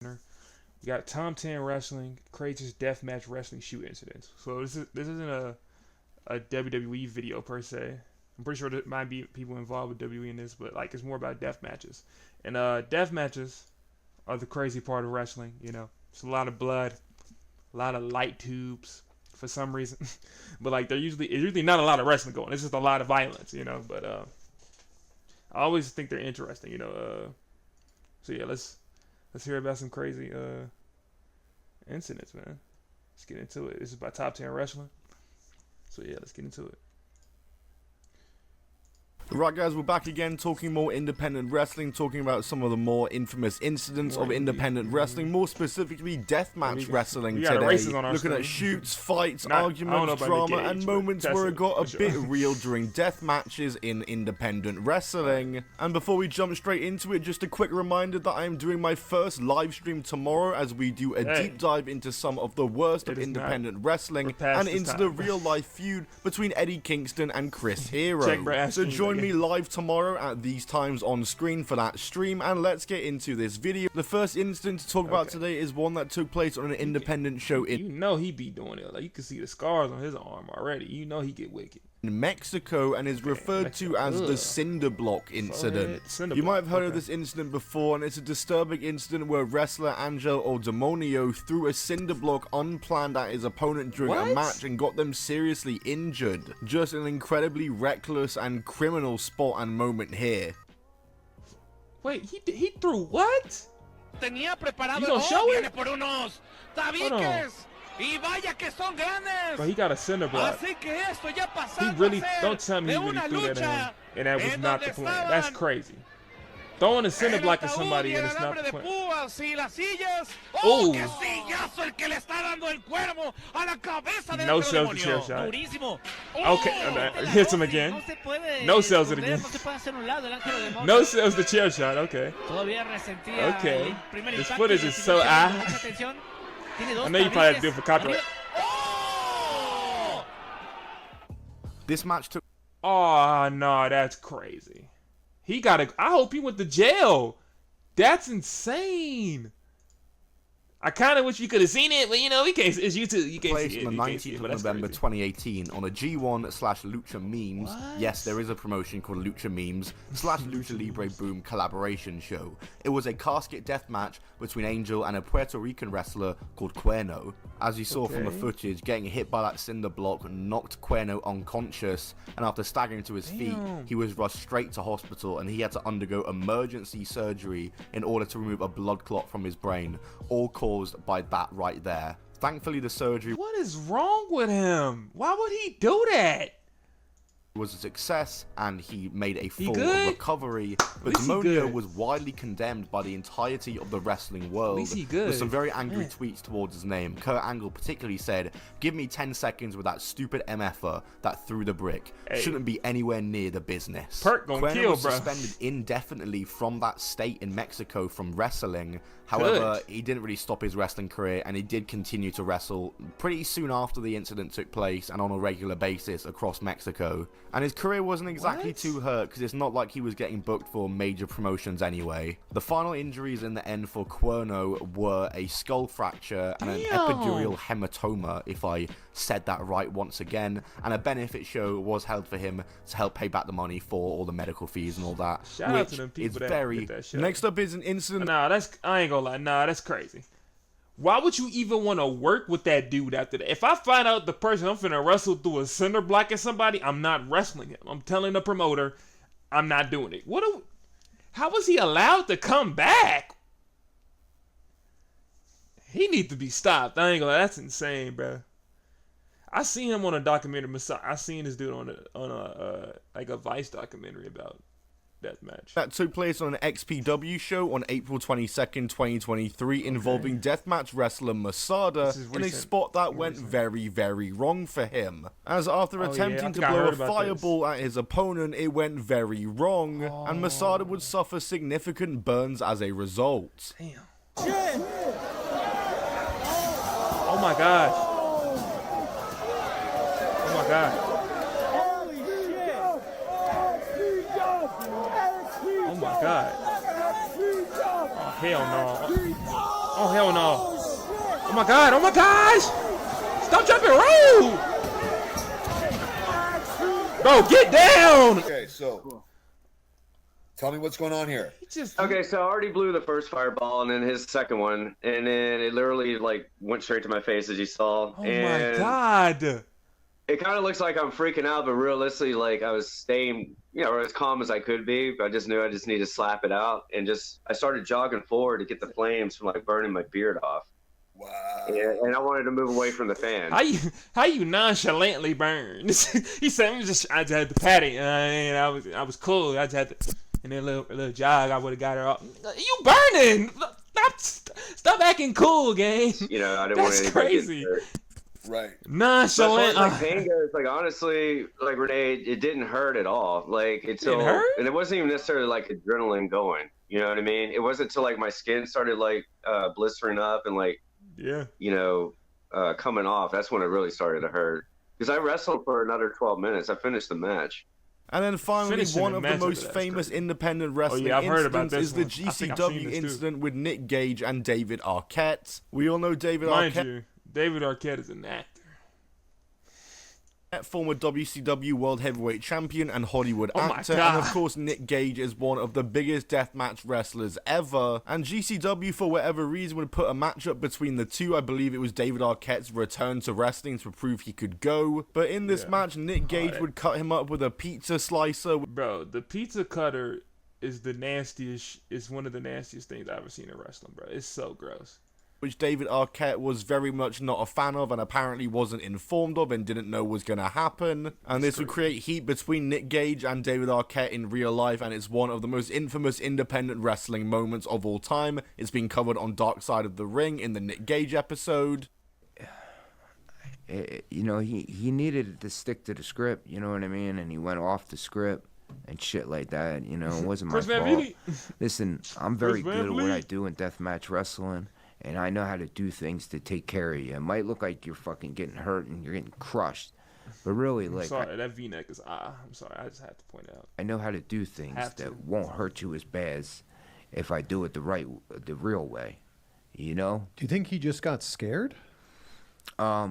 We got Tom 10 Wrestling, Craziest Deathmatch Wrestling Shoot Incidents. So this isn't a WWE video per se. I'm pretty sure there might be people involved with WWE in this, but like it's more about death matches. And death matches are the crazy part of wrestling. You know, it's a lot of blood, a lot of light tubes for some reason. But like it's usually not a lot of wrestling going. It's just a lot of violence. You know, but I always think they're interesting. You know, so yeah, let's hear about some crazy incidents, man. Let's get into it. This is by Top 10 Wrestling. So yeah, let's get into it. Right guys, we're back again talking more independent wrestling, talking about some of the more infamous incidents of independent wrestling, more specifically deathmatch wrestling today. Looking at shoots, fights, arguments, drama, and moments where it got a bit real during death matches in independent wrestling. And before we jump straight into it, just a quick reminder that I am doing my first live stream tomorrow as we do a deep dive into some of the worst of independent wrestling and into the real life feud between Eddie Kingston and Chris Hero. So join me live tomorrow at these times on screen for that stream, and let's get into this video. The first incident to talk about today is one that took place on an independent show in he be doing it. Like you can see the scars on his arm already. You know he get wicked. In Mexico, and is referred to as the Cinder Block incident. You might have heard of this incident before, and it's a disturbing incident where wrestler Angel Demonio threw a cinder block unplanned at his opponent during a match and got them seriously injured. Just an incredibly reckless and criminal spot and moment here. Wait, he threw what? Tenía preparado. You gonna show it? Por unos tabiques. Y vaya que son grandes. But he got a cinder block. Así que esto ya He really, don't tell me he really threw that in, and that was not the plan. That's crazy. Throwing a cinder block at somebody and it's not the plan. Oh, qué sillazo el que le está dando el cuervo a la cabeza del no sells the chair shot. Okay, hits him again. No sells it again. No sells the chair shot. Okay. Okay. This footage is so I know you probably have to do it for copyright. This match took. Oh no, that's crazy. He gotta. I hope he went to jail. That's insane. I kind of wish you could have seen it, but you know, we can't. It's YouTube. You can't see it. On the 19th of November 2018 on a G1/Lucha Memes. Yes, there is a promotion called Lucha Memes /Lucha Libre Boom collaboration show. It was a casket death match between Angel and a Puerto Rican wrestler called Cuerno. As you saw from the footage, getting hit by that cinder block knocked Cuerno unconscious, and after staggering to his feet, he was rushed straight to hospital, and he had to undergo emergency surgery in order to remove a blood clot from his brain, all caused by that right there. Thankfully, the surgery What is wrong with him? Why would he do that? was a success, and he made a full recovery, but Demonio was widely condemned by the entirety of the wrestling world, with some very angry tweets towards his name. Kurt Angle particularly said, "Give me 10 seconds with that stupid MFer that threw the brick. Shouldn't be anywhere near the business." Cuerno was suspended indefinitely from that state in Mexico from wrestling. However, he didn't really stop his wrestling career, and he did continue to wrestle pretty soon after the incident took place and on a regular basis across Mexico. And his career wasn't exactly too hurt, because it's not like he was getting booked for major promotions anyway. The final injuries in the end for Cuerno were a skull fracture and an epidural hematoma, if I said that right once again, and a benefit show was held for him to help pay back the money for all the medical fees and all that. Shout out to them people that did that show. Next up is an incident. Nah, I ain't gonna lie. Nah, that's crazy. Why would you even want to work with that dude after that? If I find out the person I'm finna wrestle through a cinder block at somebody, I'm not wrestling him. I'm telling the promoter, I'm not doing it. How was he allowed to come back? He needs to be stopped. I ain't gonna lie. That's insane, bro. I seen him on a documentary. I seen this dude on a like a Vice documentary about deathmatch. That took place on an XPW show on April 22nd, 2023, involving deathmatch wrestler Masada in a spot that went very, very wrong for him. As after attempting to blow a fireball at his opponent, it went very wrong, and Masada would suffer significant burns as a result. Damn. Oh my gosh. Oh my god. Oh my god. Oh hell no. Oh, hell no. Oh, my God. Oh, my gosh. Stop jumping. Roll. Bro, get down. Okay, so tell me what's going on here. Okay, so I already blew the first fireball and then his second one, and then it literally like went straight to my face, as you saw. Oh, and my God. It kind of looks like I'm freaking out, but realistically, like I was staying, as calm as I could be. But I just knew I just needed to slap it out, and I started jogging forward to get the flames from like burning my beard off. Wow. And I wanted to move away from the fan. How you nonchalantly burn? He said, I just had to pat it, and I was cool. I just had to, and then a little jog, I would have got her off. You burning? Stop acting cool, gang. I didn't want That's anybody crazy. getting hurt. Right. Nonchalant. But as far as, like, pain goes, like honestly, like Renee, it didn't hurt at all. Like It hurt? and it wasn't even necessarily like adrenaline going. You know what I mean? It wasn't until like my skin started like blistering up and like coming off. That's when it really started to hurt. Because I wrestled for another 12 minutes. I finished the match. And then finally, one of the most famous independent wrestling incidents is the GCW incident with Nick Gage and David Arquette. We all know David Arquette. Mind you, David Arquette is an actor. Former WCW World Heavyweight Champion and Hollywood actor, and of course Nick Gage is one of the biggest deathmatch wrestlers ever, and GCW for whatever reason would put a matchup between the two. I believe it was David Arquette's return to wrestling to prove he could go, but in this match Nick Gage would cut him up with a pizza slicer. Bro, the pizza cutter is the nastiest, is one of the nastiest things I've ever seen in wrestling, bro. It's so gross. Which David Arquette was very much not a fan of and apparently wasn't informed of and didn't know was going to happen. And this would create heat between Nick Gage and David Arquette in real life, and it's one of the most infamous independent wrestling moments of all time. It's been covered on Dark Side of the Ring in the Nick Gage episode. He needed to stick to the script, you know what I mean? And he went off the script and shit like that, it wasn't my fault. Listen, I'm very good at what I do in deathmatch wrestling. And I know how to do things to take care of you. It might look like you're fucking getting hurt and you're getting crushed. But really, like... I'm sorry, that V-neck is... I'm sorry, I just had to point it out. I know how to do things that won't hurt you as bad as if I do it the real way. Do you think he just got scared? Yeah,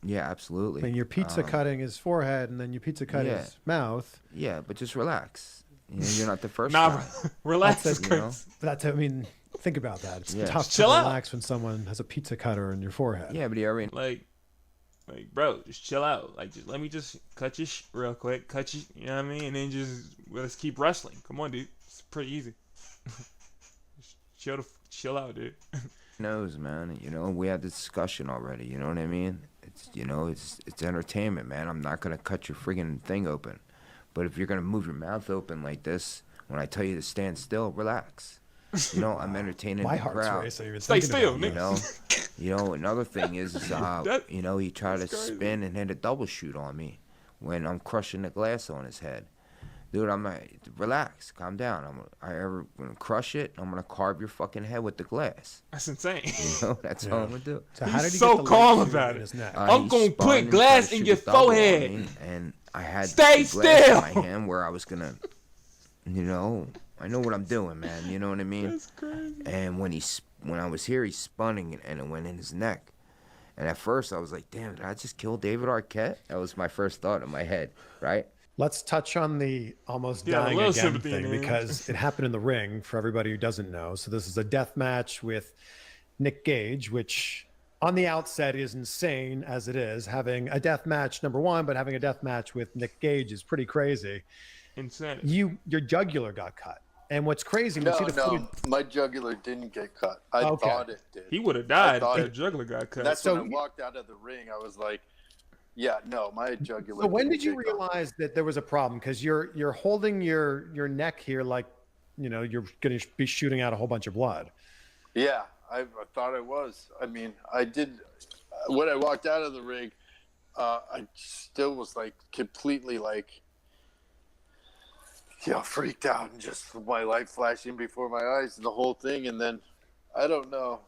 absolutely. I mean, you're pizza cutting his forehead and then you pizza cut his mouth. Yeah, but just relax. You're not the first guy. Relax. Think about that. It's tough to relax when someone has a pizza cutter in your forehead. Yeah, but you already... Like, bro, just chill out. Like, just let me just cut you real quick. Cut you, you know what I mean? And then let's keep wrestling. Come on, dude. It's pretty easy. Just chill out, dude. Knows, man. We had this discussion already. You know what I mean? It's entertainment, man. I'm not gonna cut your friggin' thing open. But if you're gonna move your mouth open like this, when I tell you to stand still, relax. I'm entertaining the crowd. Stay still, Another thing is he tried to spin and hit a double shoot on me when I'm crushing the glass on his head. Dude, I'm like, relax, calm down. I'm gonna crush it. I'm gonna carve your fucking head with the glass. That's insane. That's all I'm gonna do. So how did he so get the calm about it. I'm gonna put glass in your forehead. And I had Stay the glass still. in my hand where I was gonna, I know what I'm doing, man. You know what I mean? That's crazy. And when I was here, he spun and it went in his neck. And at first, I was like, damn, did I just kill David Arquette? That was my first thought in my head, right? Let's touch on the almost dying again thing because it happened in the ring for everybody who doesn't know. So this is a death match with Nick Gage, which on the outset is insane as it is. Having a death match, number one, but having a death match with Nick Gage is pretty crazy. Insane. Your jugular got cut. And what's crazy... No, my jugular didn't get cut. I thought it did. He would have died if that jugular got cut. That's when I walked out of the ring. I was like, yeah, no, my jugular. So when did you realize that there was a problem? Because you're holding your neck here like, you're going to be shooting out a whole bunch of blood. Yeah, I thought I was. I mean, I did. When I walked out of the ring, I still was like completely like, freaked out and just my light flashing before my eyes and the whole thing. And then I don't know.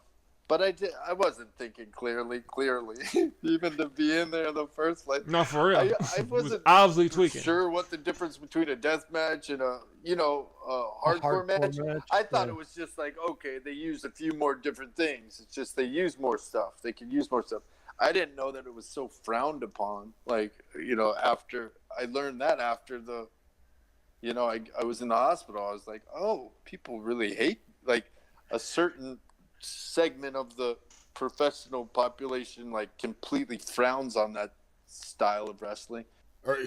But I wasn't thinking clearly, even to be in there in the first place. No, for real. I wasn't obviously tweaking. Sure what the difference between a death match and a hardcore match. I thought it was just like, okay, they used a few more different things. It's just they use more stuff. They can use more stuff. I didn't know that it was so frowned upon. Like, after I learned that after the, I was in the hospital. I was like, oh, people really hate, like, a certain segment of the professional population like completely frowns on that style of wrestling. Or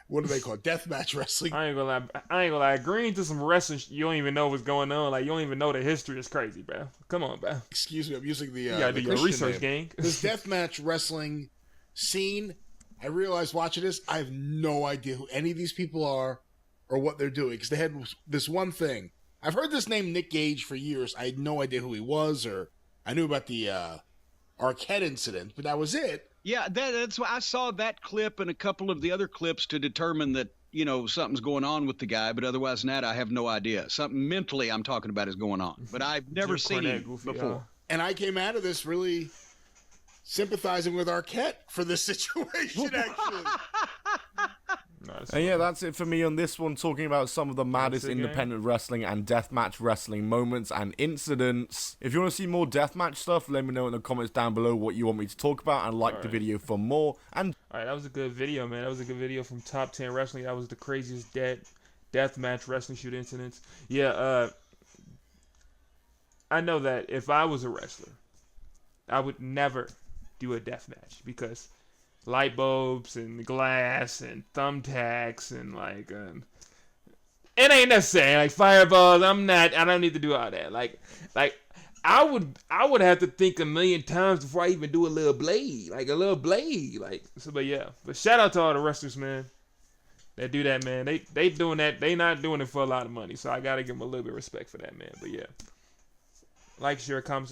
what do they call it? Deathmatch wrestling? I ain't gonna lie. Agreeing to some wrestling, you don't even know what's going on. Like, you don't even know the history is crazy, bro. Come on, bro. Excuse me, I'm using the. You gotta do your research, gang. This deathmatch wrestling scene, I realized watching this, I have no idea who any of these people are or what they're doing, because they had this one thing. I've heard this name Nick Gage for years. I had no idea who he was, or I knew about the Arquette incident, but that was it. Yeah, that's why I saw that clip and a couple of the other clips to determine that, something's going on with the guy, but otherwise than that, I have no idea. Something mentally I'm talking about is going on, but I've never seen him before. And I came out of this really sympathizing with Arquette for this situation, actually. And yeah, that's it for me on this one, talking about some of the maddest independent wrestling and deathmatch wrestling moments and incidents. If you want to see more deathmatch stuff, let me know in the comments down below what you want me to talk about, and like the video for more. And alright, that was a good video, man. That was a good video from Top 10 Wrestling. That was the craziest deathmatch wrestling shoot incidents. Yeah, I know that if I was a wrestler, I would never do a deathmatch, because light bulbs and glass and thumbtacks and like it ain't necessary. Like fireballs, I don't need to do all that. Like I would have to think a million times before I even do a little blade. Like, so, but yeah. But shout out to all the wrestlers, man, that do that, man. They doing that. They not doing it for a lot of money, so I gotta give them a little bit of respect for that, man. But yeah. Like, share, comment,